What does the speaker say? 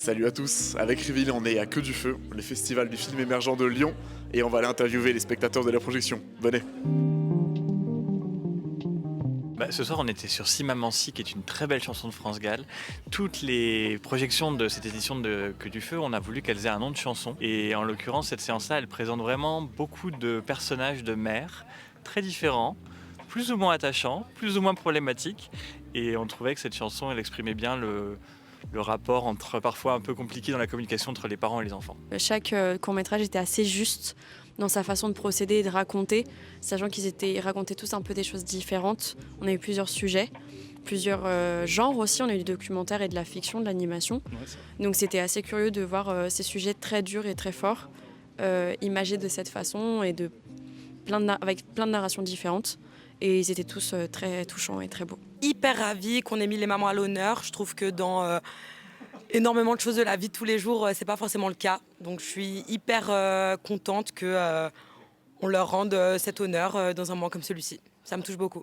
Salut à tous, avec Reveal on est à Queue du Feu, le festival du film émergent de Lyon, et on va aller interviewer les spectateurs de la projection. Venez. Ce soir, on était sur Si Maman Si, qui est une très belle chanson de France Gall. Toutes les projections de cette édition de Queue du Feu, on a voulu qu'elles aient un nom de chanson. Et en l'occurrence, cette séance-là, elle présente vraiment beaucoup de personnages de mères très différents, plus ou moins attachants, plus ou moins problématiques. Et on trouvait que cette chanson, elle exprimait bien le rapport parfois un peu compliqué dans la communication entre les parents et les enfants. Chaque court-métrage était assez juste dans sa façon de procéder et de raconter, sachant ils racontaient tous un peu des choses différentes. On a eu plusieurs sujets, plusieurs genres aussi. On a eu du documentaire et de la fiction, de l'animation. Donc c'était assez curieux de voir ces sujets très durs et très forts, imagés de cette façon et avec plein de narrations différentes. Et ils étaient tous très touchants et très beaux. Hyper ravie qu'on ait mis les mamans à l'honneur. Je trouve que dans énormément de choses de la vie de tous les jours, c'est pas forcément le cas. Donc je suis hyper contente qu'on leur rende cet honneur dans un moment comme celui-ci. Ça me touche beaucoup.